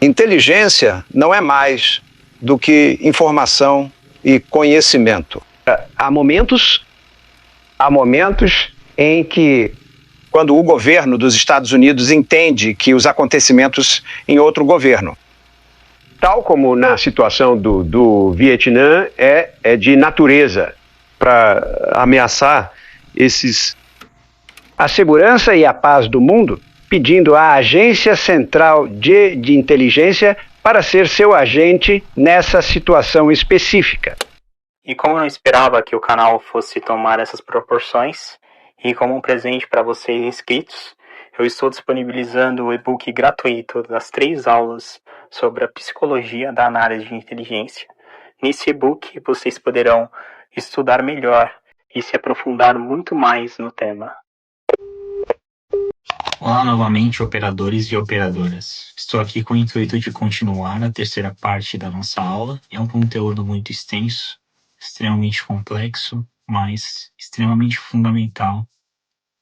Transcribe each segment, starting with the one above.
Inteligência não é mais do que informação e conhecimento. Há momentos em que, quando o governo dos Estados Unidos entende que os acontecimentos em outro governo, tal como na situação do Vietnã, é de natureza para ameaçar a segurança e a paz do mundo, pedindo à Agência Central de Inteligência para ser seu agente nessa situação específica. E como eu não esperava que o canal fosse tomar essas proporções, e como um presente para vocês inscritos, eu estou disponibilizando o e-book gratuito das 3 aulas sobre a psicologia da análise de inteligência. Nesse e-book vocês poderão estudar melhor e se aprofundar muito mais no tema. Olá novamente, operadores e operadoras. Estou aqui com o intuito de continuar a terceira parte da nossa aula. É um conteúdo muito extenso, extremamente complexo, mas extremamente fundamental,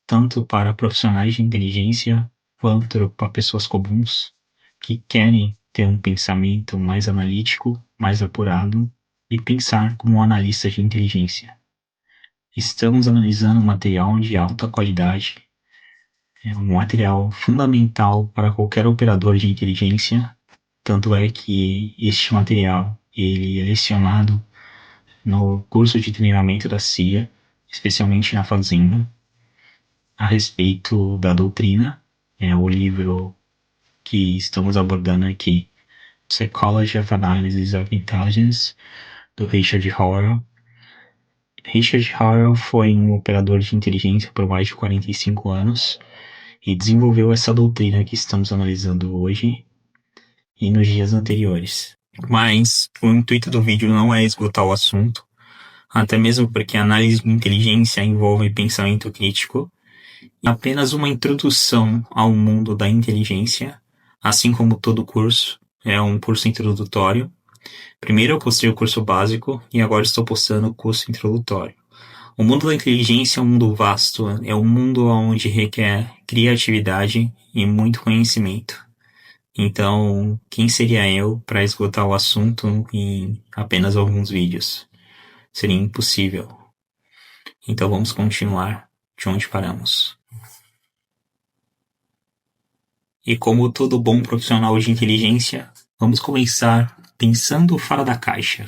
tanto para profissionais de inteligência quanto para pessoas comuns que querem ter um pensamento mais analítico, mais apurado e pensar como um analista de inteligência. Estamos analisando um material de alta qualidade. É um material fundamental para qualquer operador de inteligência, tanto é que este material ele é lecionado no curso de treinamento da CIA, especialmente na Fazenda, a respeito da doutrina. É o livro que estamos abordando aqui, Psychology of Analysis of Intelligence, do Richard Howell. Richard Howell foi um operador de inteligência por mais de 45 anos e desenvolveu essa doutrina que estamos analisando hoje e nos dias anteriores. Mas o intuito do vídeo não é esgotar o assunto, até mesmo porque a análise de inteligência envolve pensamento crítico e apenas uma introdução ao mundo da inteligência, assim como todo curso, é um curso introdutório. Primeiro eu postei o curso básico e agora estou postando o curso introdutório. O mundo da inteligência é um mundo vasto, é um mundo onde requer criatividade e muito conhecimento. Então, quem seria eu para esgotar o assunto em apenas alguns vídeos? Seria impossível. Então vamos continuar de onde paramos. E como todo bom profissional de inteligência, vamos começar pensando fora da caixa.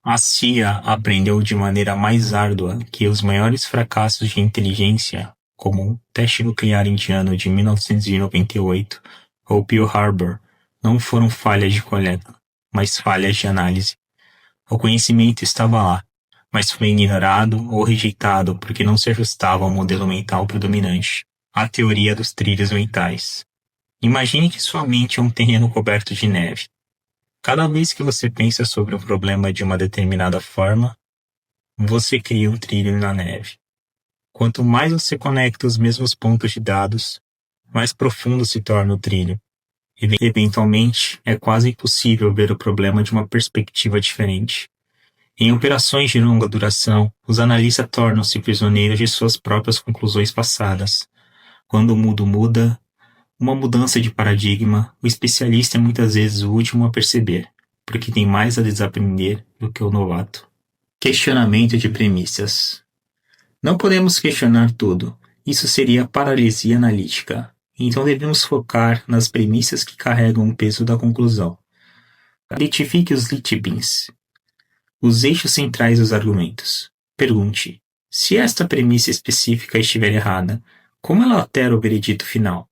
A CIA aprendeu de maneira mais árdua que os maiores fracassos de inteligência, como o teste nuclear indiano de 1998 ou Pearl Harbor, não foram falhas de coleta, mas falhas de análise. O conhecimento estava lá, mas foi ignorado ou rejeitado porque não se ajustava ao modelo mental predominante, a teoria dos trilhos mentais. Imagine que sua mente é um terreno coberto de neve. Cada vez que você pensa sobre um problema de uma determinada forma, você cria um trilho na neve. Quanto mais você conecta os mesmos pontos de dados, mais profundo se torna o trilho. Eventualmente, é quase impossível ver o problema de uma perspectiva diferente. Em operações de longa duração, os analistas tornam-se prisioneiros de suas próprias conclusões passadas. Quando o mundo muda, uma mudança de paradigma, o especialista é muitas vezes o último a perceber, porque tem mais a desaprender do que o novato. Questionamento de premissas. Não podemos questionar tudo. Isso seria paralisia analítica. Então devemos focar nas premissas que carregam o peso da conclusão. Identifique os leitbins, os eixos centrais dos argumentos. Pergunte: se esta premissa específica estiver errada, como ela altera o veredito final?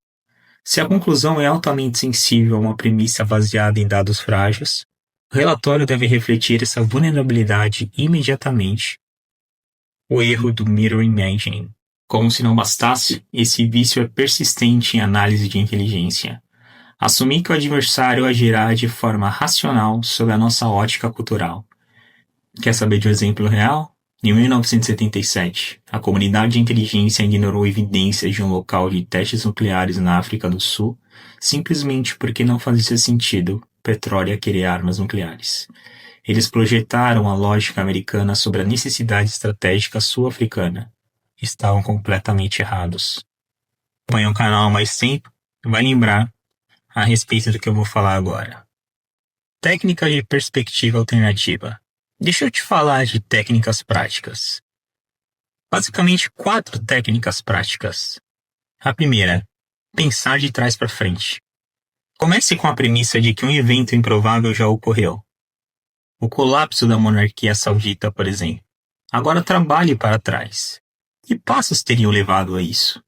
Se a conclusão é altamente sensível a uma premissa baseada em dados frágeis, o relatório deve refletir essa vulnerabilidade imediatamente. O erro do mirror imaging. Como se não bastasse, esse vício é persistente em análise de inteligência. Assumir que o adversário agirá de forma racional sob a nossa ótica cultural. Quer saber de um exemplo real? Em 1977, a comunidade de inteligência ignorou evidências de um local de testes nucleares na África do Sul, simplesmente porque não fazia sentido petróleo querer armas nucleares. Eles projetaram a lógica americana sobre a necessidade estratégica sul-africana. Estavam completamente errados. Acompanha o canal há mais tempo, vai lembrar a respeito do que eu vou falar agora. Técnica de perspectiva alternativa. Deixa eu te falar de técnicas práticas. Basicamente 4 técnicas práticas. A primeira, pensar de trás para frente. Comece com a premissa de que um evento improvável já ocorreu. O colapso da monarquia saudita, por exemplo. Agora trabalhe para trás. Que passos teriam levado a isso?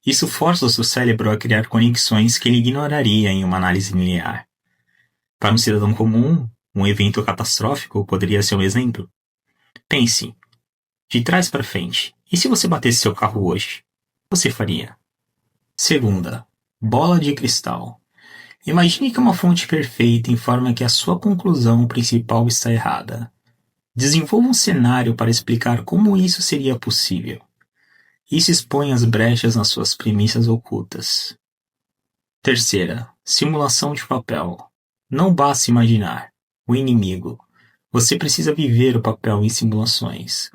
Isso força o seu cérebro a criar conexões que ele ignoraria em uma análise linear. Para um cidadão comum, um evento catastrófico poderia ser um exemplo. Pense, de trás para frente, e se você batesse seu carro hoje? O que você faria? Segunda, bola de cristal. Imagine que uma fonte perfeita informa que a sua conclusão principal está errada. Desenvolva um cenário para explicar como isso seria possível. Isso expõe as brechas nas suas premissas ocultas. Terceira, simulação de papel. Não basta imaginar. O inimigo. Você precisa viver o papel em simulações.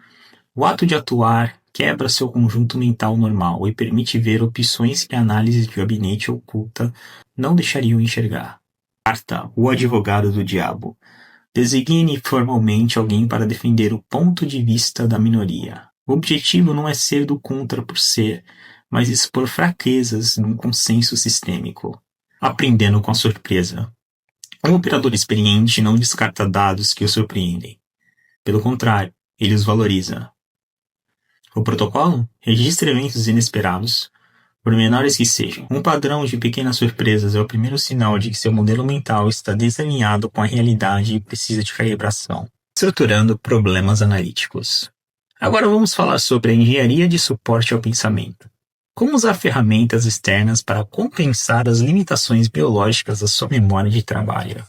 O ato de atuar quebra seu conjunto mental normal e permite ver opções que a análise de gabinete oculta não deixariam enxergar. Quarta, o advogado do diabo. Designe formalmente alguém para defender o ponto de vista da minoria. O objetivo não é ser do contra por ser, mas expor fraquezas num consenso sistêmico. Aprendendo com a surpresa. Um operador experiente não descarta dados que o surpreendem. Pelo contrário, ele os valoriza. O protocolo registra eventos inesperados, por menores que sejam. Um padrão de pequenas surpresas é o primeiro sinal de que seu modelo mental está desalinhado com a realidade e precisa de calibração. Estruturando problemas analíticos. Agora vamos falar sobre a engenharia de suporte ao pensamento. Como usar ferramentas externas para compensar as limitações biológicas da sua memória de trabalho.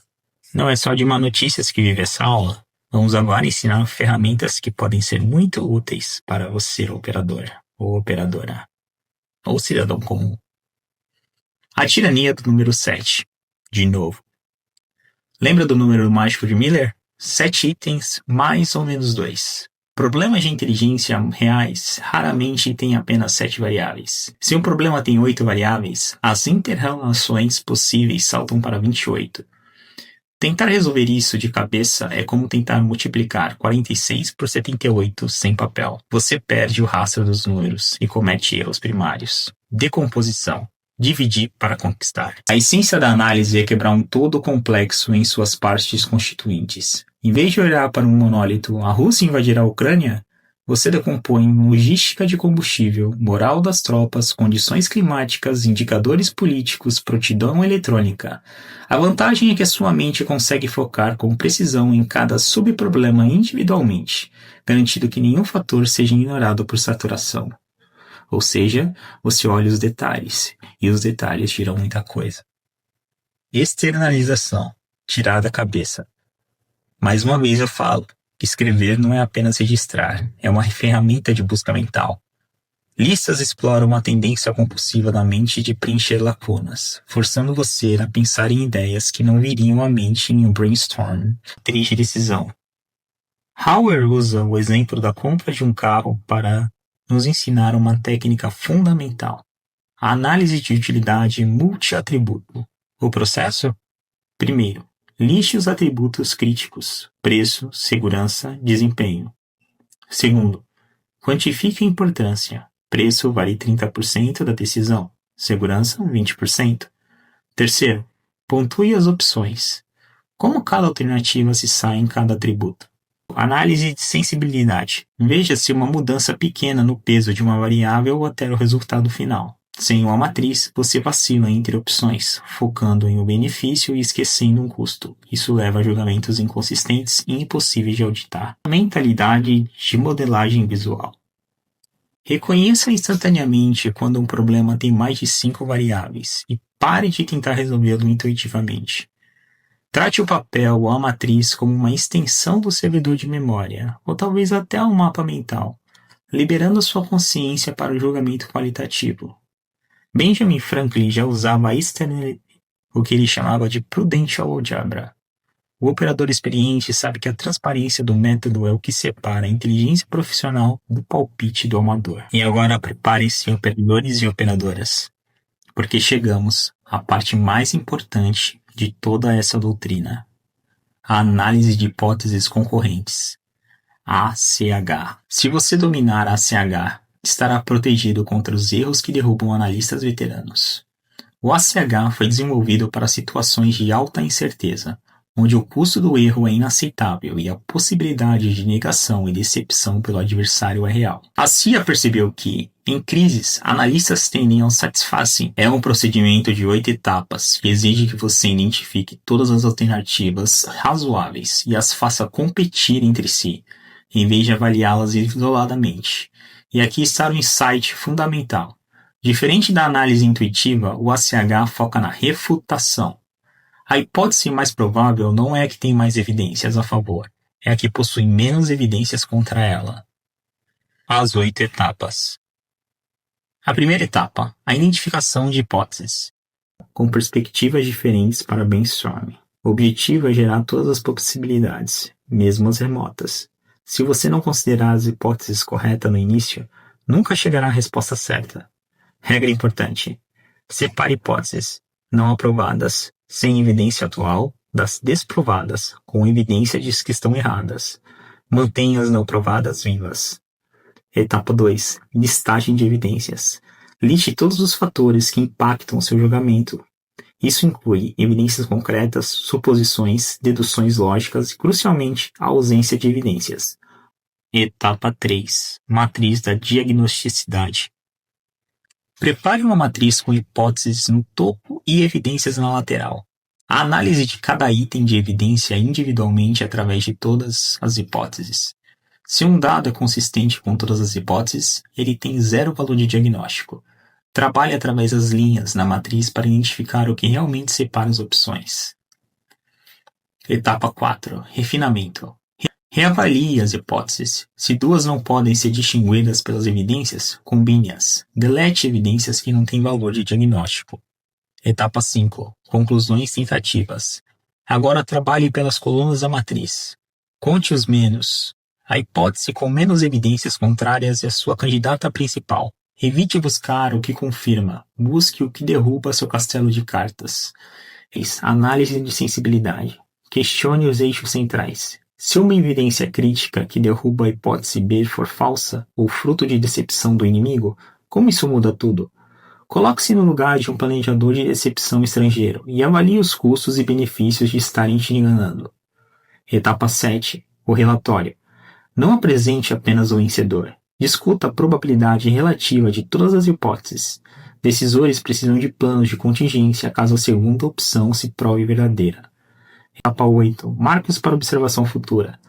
Não é só de má notícias que vive essa aula. Vamos agora ensinar ferramentas que podem ser muito úteis para você, operador ou operadora, ou cidadão comum. A tirania do número 7. De novo. Lembra do número mágico de Miller? 7 itens mais ou menos 2. Problemas de inteligência reais raramente têm apenas 7 variáveis. Se um problema tem 8 variáveis, as interrelações possíveis saltam para 28. Tentar resolver isso de cabeça é como tentar multiplicar 46 por 78 sem papel. Você perde o rastro dos números e comete erros primários. Decomposição. Dividir para conquistar. A essência da análise é quebrar um todo complexo em suas partes constituintes. Em vez de olhar para um monólito, a Rússia invadirá a Ucrânia, você decompõe logística de combustível, moral das tropas, condições climáticas, indicadores políticos, prontidão eletrônica. A vantagem é que a sua mente consegue focar com precisão em cada subproblema individualmente, garantindo que nenhum fator seja ignorado por saturação. Ou seja, você olha os detalhes, e os detalhes tiram muita coisa. Externalização. Tirar da cabeça. Mais uma vez eu falo, escrever não é apenas registrar, é uma ferramenta de busca mental. Listas exploram uma tendência compulsiva da mente de preencher lacunas, forçando você a pensar em ideias que não viriam à mente em um brainstorm. Triste decisão. Hauer usa o exemplo da compra de um carro para nos ensinar uma técnica fundamental. A análise de utilidade multi-atributo. O processo? Primeiro, liste os atributos críticos: preço, segurança, desempenho. Segundo, quantifique a importância. Preço vale 30% da decisão, segurança 20%. Terceiro, pontue as opções. Como cada alternativa se sai em cada atributo. Análise de sensibilidade. Veja se uma mudança pequena no peso de uma variável altera o resultado final. Sem uma matriz, você vacila entre opções, focando em um benefício e esquecendo um custo. Isso leva a julgamentos inconsistentes e impossíveis de auditar. Mentalidade de modelagem visual. Reconheça instantaneamente quando um problema tem mais de 5 variáveis e pare de tentar resolvê-lo intuitivamente. Trate o papel ou a matriz como uma extensão do servidor de memória, ou talvez até um mapa mental, liberando sua consciência para o julgamento qualitativo. Benjamin Franklin já usava o que ele chamava de prudential algebra. O operador experiente sabe que a transparência do método é o que separa a inteligência profissional do palpite do amador. E agora preparem-se, operadores e operadoras, porque chegamos a parte mais importante de toda essa doutrina: a análise de hipóteses concorrentes, ACH. Se você dominar ACH, estará protegido contra os erros que derrubam analistas veteranos. O ACH foi desenvolvido para situações de alta incerteza, onde o custo do erro é inaceitável e a possibilidade de negação e decepção pelo adversário é real. A CIA percebeu que, em crises, analistas tendem ao satisfazer. É um procedimento de 8 etapas que exige que você identifique todas as alternativas razoáveis e as faça competir entre si, em vez de avaliá-las isoladamente. E aqui está o insight fundamental. Diferente da análise intuitiva, o ACH foca na refutação. A hipótese mais provável não é a que tem mais evidências a favor, é a que possui menos evidências contra ela. As 8 etapas. A primeira etapa, a identificação de hipóteses, com perspectivas diferentes para brainstorming. O objetivo é gerar todas as possibilidades, mesmo as remotas. Se você não considerar as hipóteses corretas no início, nunca chegará à resposta certa. Regra importante: separe hipóteses não aprovadas sem evidência atual das desprovadas com evidência de que estão erradas. Mantenha as não provadas vivas. Etapa 2. Listagem de evidências. Liste todos os fatores que impactam o seu julgamento. Isso inclui evidências concretas, suposições, deduções lógicas e, crucialmente, a ausência de evidências. Etapa 3. Matriz da diagnosticidade. Prepare uma matriz com hipóteses no topo e evidências na lateral. A análise de cada item de evidência individualmente através de todas as hipóteses. Se um dado é consistente com todas as hipóteses, ele tem 0 valor de diagnóstico. Trabalhe através das linhas na matriz para identificar o que realmente separa as opções. Etapa 4. Refinamento. Reavalie as hipóteses. Se 2 não podem ser distinguidas pelas evidências, combine-as. Delete evidências que não têm valor de diagnóstico. Etapa 5. Conclusões tentativas. Agora trabalhe pelas colunas da matriz. Conte os menos. A hipótese com menos evidências contrárias é a sua candidata principal. Evite buscar o que confirma. Busque o que derruba seu castelo de cartas. Análise de sensibilidade. Questione os eixos centrais. Se uma evidência crítica que derruba a hipótese B for falsa ou fruto de decepção do inimigo, como isso muda tudo? Coloque-se no lugar de um planejador de decepção estrangeiro e avalie os custos e benefícios de estarem te enganando. Etapa 7. O relatório. Não apresente apenas o vencedor. Discuta a probabilidade relativa de todas as hipóteses. Decisores precisam de planos de contingência caso a segunda opção se prove verdadeira. Etapa 8. Marcos para observação futura.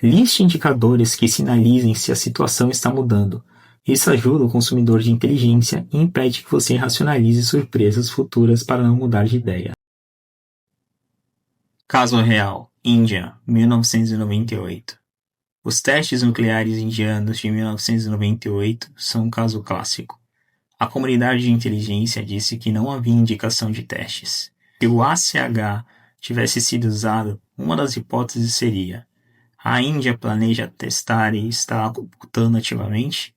Liste indicadores que sinalizem se a situação está mudando. Isso ajuda o consumidor de inteligência e impede que você racionalize surpresas futuras para não mudar de ideia. Caso real. Índia, 1998. Os testes nucleares indianos de 1998 são um caso clássico. A comunidade de inteligência disse que não havia indicação de testes. Se o ACH tivesse sido usado, uma das hipóteses seria: a Índia planeja testar e está ocultando ativamente?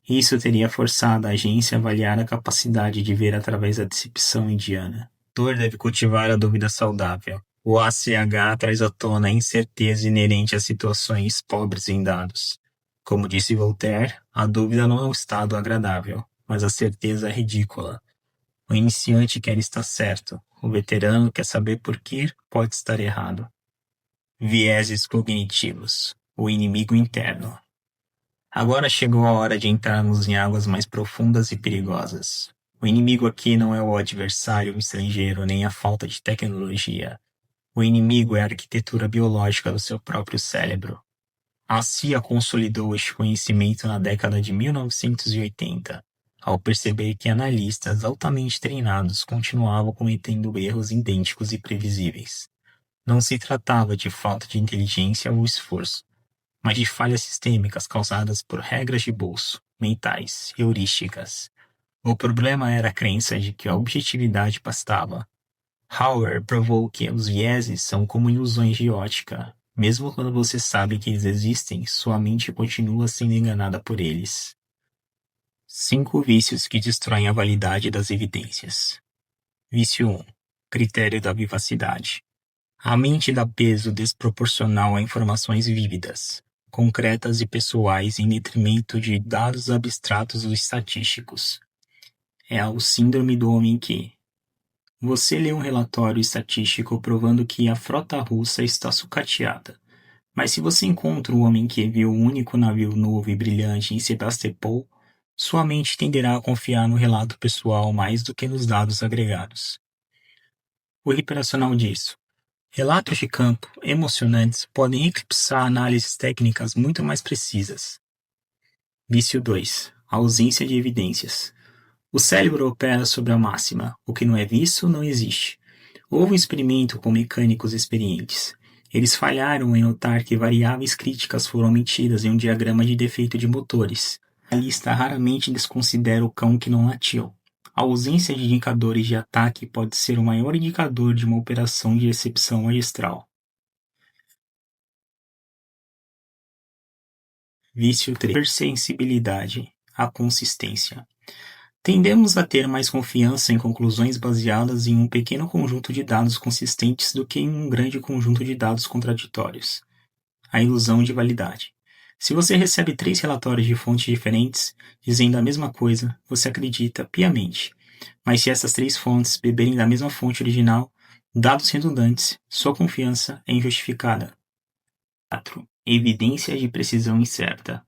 Isso teria forçado a agência a avaliar a capacidade de ver através da decepção indiana. O leitor deve cultivar a dúvida saudável. O ACH traz à tona a incerteza inerente a situações pobres em dados. Como disse Voltaire, a dúvida não é um estado agradável, mas a certeza é ridícula. O iniciante quer estar certo, o veterano quer saber por que pode estar errado. Vieses cognitivos, o inimigo interno. Agora chegou a hora de entrarmos em águas mais profundas e perigosas. O inimigo aqui não é o adversário estrangeiro nem a falta de tecnologia. O inimigo é a arquitetura biológica do seu próprio cérebro. A CIA consolidou este conhecimento na década de 1980, ao perceber que analistas altamente treinados continuavam cometendo erros idênticos e previsíveis. Não se tratava de falta de inteligência ou esforço, mas de falhas sistêmicas causadas por regras de bolso, mentais, heurísticas. O problema era a crença de que a objetividade bastava. Hauer provou que os vieses são como ilusões de ótica. Mesmo quando você sabe que eles existem, sua mente continua sendo enganada por eles. 5 vícios que destroem a validade das evidências. Vício 1. Critério da vivacidade. A mente dá peso desproporcional a informações vívidas, concretas e pessoais em detrimento de dados abstratos ou estatísticos. É o síndrome do homem que. Você lê um relatório estatístico provando que a frota russa está sucateada. Mas se você encontra o homem que viu um único navio novo e brilhante em Sebastopol, sua mente tenderá a confiar no relato pessoal mais do que nos dados agregados. O hiperracional disso. Relatos de campo emocionantes podem eclipsar análises técnicas muito mais precisas. Vício 2. A ausência de evidências. O cérebro opera sobre a máxima: o que não é visto não existe. Houve um experimento com mecânicos experientes. Eles falharam em notar que variáveis críticas foram omitidas em um diagrama de defeito de motores. A lista raramente desconsidera o cão que não latiu. A ausência de indicadores de ataque pode ser o maior indicador de uma operação de excepção magistral. Vício 3. Hipersensibilidade. A consistência. Tendemos a ter mais confiança em conclusões baseadas em um pequeno conjunto de dados consistentes do que em um grande conjunto de dados contraditórios. A ilusão de validade. Se você recebe 3 relatórios de fontes diferentes, dizendo a mesma coisa, você acredita piamente. Mas se essas 3 fontes beberem da mesma fonte original, dados redundantes, sua confiança é injustificada. 4. Evidência de precisão incerta.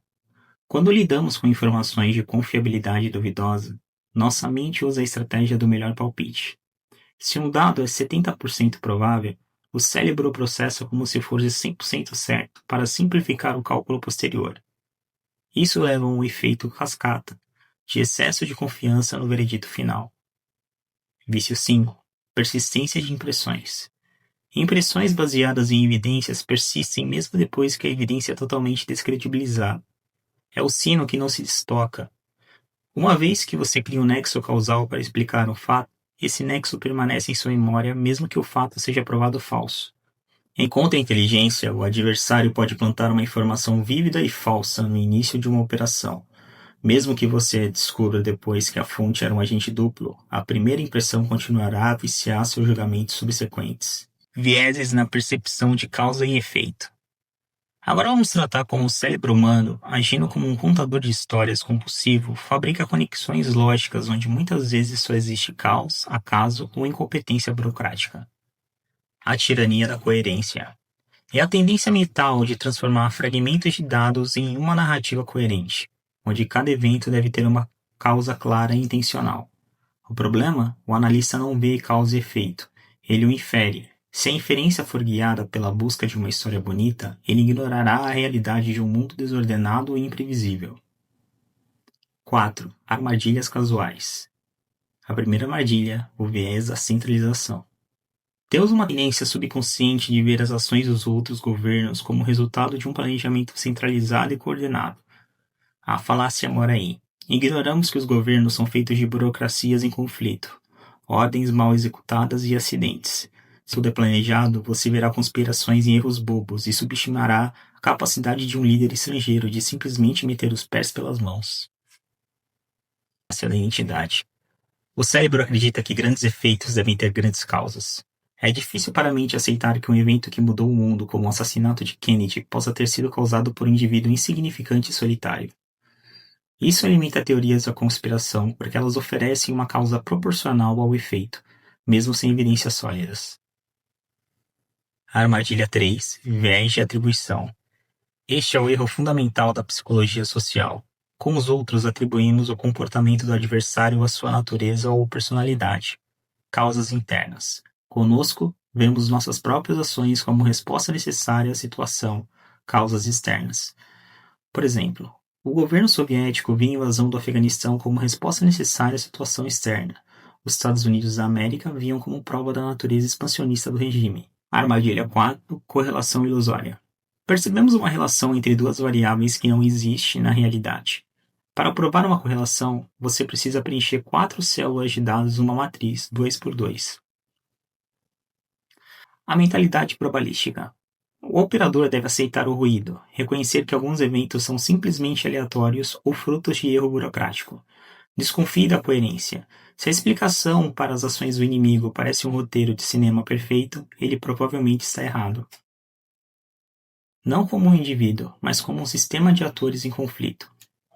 Quando lidamos com informações de confiabilidade duvidosa, nossa mente usa a estratégia do melhor palpite. Se um dado é 70% provável, o cérebro processa como se fosse 100% certo para simplificar o cálculo posterior. Isso leva a um efeito cascata, de excesso de confiança no veredito final. Vício 5. Persistência de impressões. Impressões baseadas em evidências persistem mesmo depois que a evidência é totalmente descredibilizada. É o sino que não se destoca. Uma vez que você cria um nexo causal para explicar um fato, esse nexo permanece em sua memória mesmo que o fato seja provado falso. Em contra-inteligência, o adversário pode plantar uma informação vívida e falsa no início de uma operação. Mesmo que você descubra depois que a fonte era um agente duplo, a primeira impressão continuará a viciar seus julgamentos subsequentes. Vieses na percepção de causa e efeito. Agora vamos tratar como o cérebro humano, agindo como um contador de histórias compulsivo, fabrica conexões lógicas onde muitas vezes só existe caos, acaso ou incompetência burocrática. A tirania da coerência. É a tendência mental de transformar fragmentos de dados em uma narrativa coerente, onde cada evento deve ter uma causa clara e intencional. O problema? O analista não vê causa e efeito, ele o infere. Se a inferência for guiada pela busca de uma história bonita, ele ignorará a realidade de um mundo desordenado e imprevisível. 4. Armadilhas casuais. A primeira armadilha, o viés da centralização. Temos uma tendência subconsciente de ver as ações dos outros governos como resultado de um planejamento centralizado e coordenado. A falácia mora aí. Ignoramos que os governos são feitos de burocracias em conflito, ordens mal executadas e acidentes. Se tudo é planejado, você verá conspirações e erros bobos e subestimará a capacidade de um líder estrangeiro de simplesmente meter os pés pelas mãos. Essa é a identidade. O cérebro acredita que grandes efeitos devem ter grandes causas. É difícil para a mente aceitar que um evento que mudou o mundo, como o assassinato de Kennedy, possa ter sido causado por um indivíduo insignificante e solitário. Isso alimenta teorias da conspiração porque elas oferecem uma causa proporcional ao efeito, mesmo sem evidências sólidas. Armadilha 3. Viés de atribuição. Este é o erro fundamental da psicologia social. Com os outros, atribuímos o comportamento do adversário à sua natureza ou personalidade. Causas internas. Conosco, vemos nossas próprias ações como resposta necessária à situação. Causas externas. Por exemplo, o governo soviético via a invasão do Afeganistão como resposta necessária à situação externa. Os Estados Unidos da América viam como prova da natureza expansionista do regime. Armadilha 4. Correlação ilusória. Percebemos uma relação entre duas variáveis que não existe na realidade. Para provar uma correlação, você precisa preencher 4 células de dados numa matriz 2x2. A mentalidade probabilística. O operador deve aceitar o ruído, reconhecer que alguns eventos são simplesmente aleatórios ou frutos de erro burocrático. Desconfie da coerência. Se a explicação para as ações do inimigo parece um roteiro de cinema perfeito, ele provavelmente está errado. Não como um indivíduo, mas como um sistema de atores em conflito.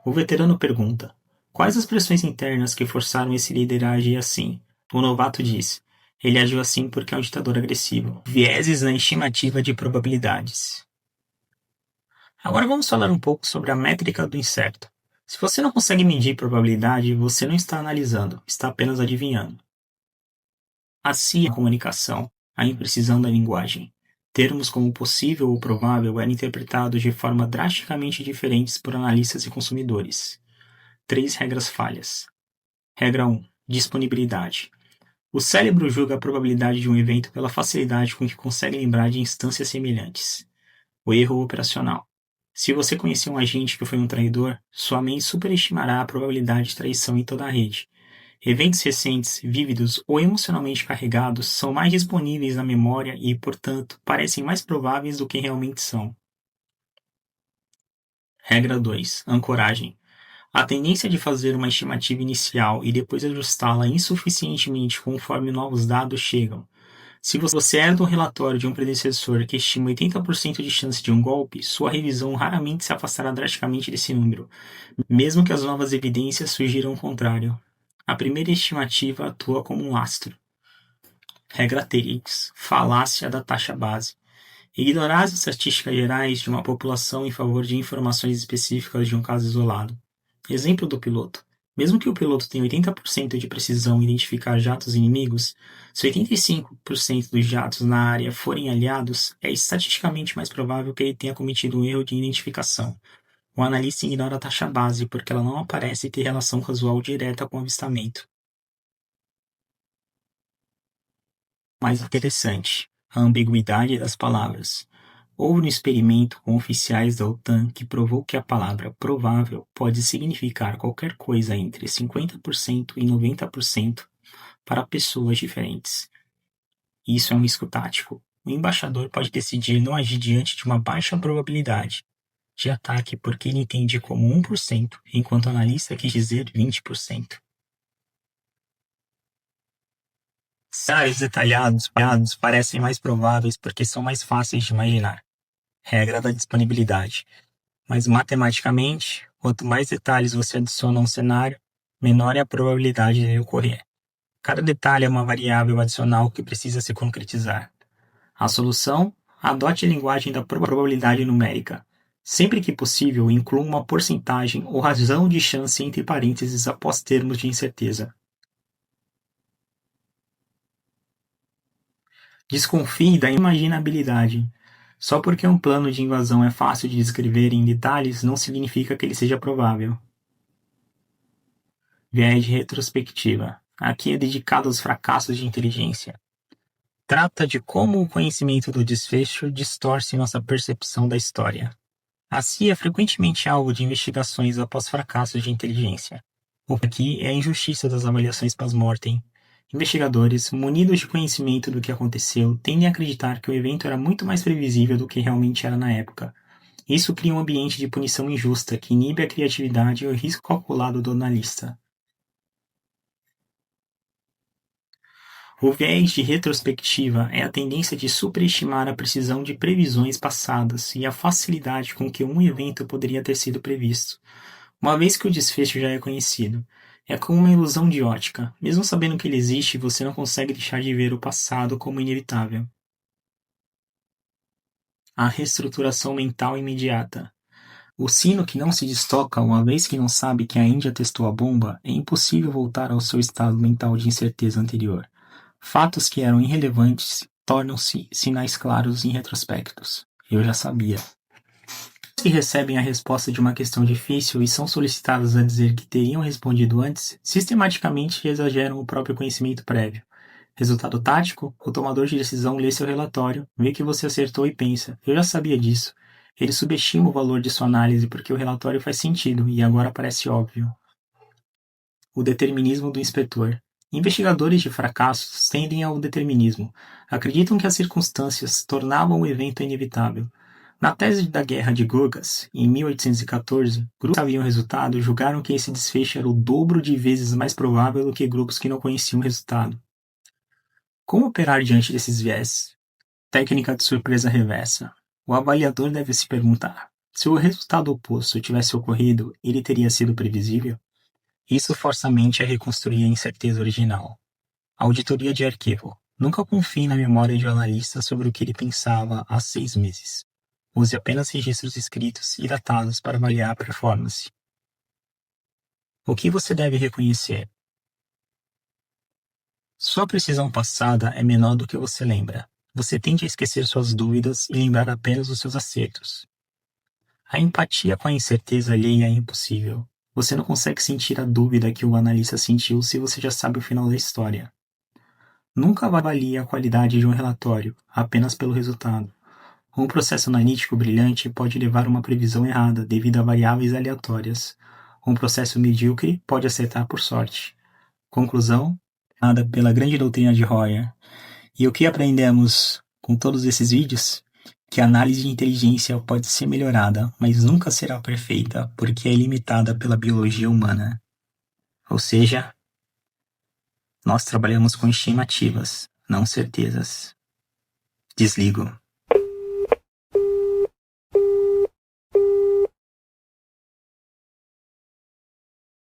O veterano pergunta: quais as pressões internas que forçaram esse líder a agir assim? O novato diz: ele agiu assim porque é um ditador agressivo. Vieses na estimativa de probabilidades. Agora vamos falar um pouco sobre a métrica do incerto. Se você não consegue medir probabilidade, você não está analisando, está apenas adivinhando. Assim, a comunicação, a imprecisão da linguagem. Termos como possível ou provável eram interpretados de forma drasticamente diferentes por analistas e consumidores. 3 regras falhas. Regra 1. Disponibilidade. O cérebro julga a probabilidade de um evento pela facilidade com que consegue lembrar de instâncias semelhantes. O erro operacional. Se você conhecer um agente que foi um traidor, sua mente superestimará a probabilidade de traição em toda a rede. Eventos recentes, vívidos ou emocionalmente carregados são mais disponíveis na memória e, portanto, parecem mais prováveis do que realmente são. Regra 2. Ancoragem. A tendência de fazer uma estimativa inicial e depois ajustá-la insuficientemente conforme novos dados chegam. Se você herda um relatório de um predecessor que estima 80% de chance de um golpe, sua revisão raramente se afastará drasticamente desse número, mesmo que as novas evidências sugiram o contrário. A primeira estimativa atua como um lastro. Regra 3. Falácia da taxa base. Ignorar as estatísticas gerais de uma população em favor de informações específicas de um caso isolado. Exemplo do piloto. Mesmo que o piloto tenha 80% de precisão em identificar jatos inimigos, se 85% dos jatos na área forem aliados, é estatisticamente mais provável que ele tenha cometido um erro de identificação. O analista ignora a taxa base porque ela não aparece ter relação casual direta com o avistamento. Mais interessante, a ambiguidade das palavras. Houve um experimento com oficiais da OTAN que provou que a palavra provável pode significar qualquer coisa entre 50% e 90% para pessoas diferentes. Isso é um risco tático. O embaixador pode decidir não agir diante de uma baixa probabilidade de ataque porque ele entende como 1%, enquanto o analista quis dizer 20%. Cenários detalhados parecem mais prováveis porque são mais fáceis de imaginar. Regra da disponibilidade. Mas matematicamente, quanto mais detalhes você adiciona a um cenário, menor é a probabilidade de ele ocorrer. Cada detalhe é uma variável adicional que precisa se concretizar. A solução? Adote a linguagem da probabilidade numérica. Sempre que possível, inclua uma porcentagem ou razão de chance entre parênteses após termos de incerteza. Desconfie da imaginabilidade. Só porque um plano de invasão é fácil de descrever em detalhes não significa que ele seja provável. Viés de retrospectiva. Aqui é dedicado aos fracassos de inteligência. Trata de como o conhecimento do desfecho distorce nossa percepção da história. A CIA é frequentemente alvo de investigações após fracassos de inteligência. O que aqui é a injustiça das avaliações pós-mortem. Investigadores, munidos de conhecimento do que aconteceu, tendem a acreditar que o evento era muito mais previsível do que realmente era na época. Isso cria um ambiente de punição injusta que inibe a criatividade e o risco calculado do analista. O viés de retrospectiva é a tendência de superestimar a precisão de previsões passadas e a facilidade com que um evento poderia ter sido previsto, uma vez que o desfecho já é conhecido. É como uma ilusão de ótica. Mesmo sabendo que ele existe, você não consegue deixar de ver o passado como inevitável. A reestruturação mental imediata. O sino que não se destoca, uma vez que não sabe que a Índia testou a bomba, é impossível voltar ao seu estado mental de incerteza anterior. Fatos que eram irrelevantes tornam-se sinais claros em retrospectos. Eu já sabia. Que recebem a resposta de uma questão difícil e são solicitados a dizer que teriam respondido antes, sistematicamente exageram o próprio conhecimento prévio. Resultado tático? O tomador de decisão lê seu relatório, vê que você acertou e pensa: eu já sabia disso. Ele subestima o valor de sua análise porque o relatório faz sentido e agora parece óbvio. O determinismo do inspetor. Investigadores de fracassos tendem ao determinismo. Acreditam que as circunstâncias tornavam o evento inevitável. Na tese da Guerra de Gorgas, em 1814, grupos que sabiam o resultado julgaram que esse desfecho era o dobro de vezes mais provável do que grupos que não conheciam o resultado. Como operar diante desses viés? Técnica de surpresa reversa. O avaliador deve se perguntar: se o resultado oposto tivesse ocorrido, ele teria sido previsível? Isso força a mente a reconstruir a incerteza original. Auditoria de arquivo. Nunca confie na memória de um analista sobre o que ele pensava há 6 meses. Use apenas registros escritos e datados para avaliar a performance. O que você deve reconhecer? Sua precisão passada é menor do que você lembra. Você tende a esquecer suas dúvidas e lembrar apenas os seus acertos. A empatia com a incerteza alheia é impossível. Você não consegue sentir a dúvida que o analista sentiu se você já sabe o final da história. Nunca avalie a qualidade de um relatório, apenas pelo resultado. Um processo analítico brilhante pode levar a uma previsão errada devido a variáveis aleatórias. Um processo medíocre pode acertar por sorte. Conclusão: nada pela grande doutrina de Hoyer. E o que aprendemos com todos esses vídeos? Que a análise de inteligência pode ser melhorada, mas nunca será perfeita, porque é limitada pela biologia humana. Ou seja, nós trabalhamos com estimativas, não certezas. Desligo.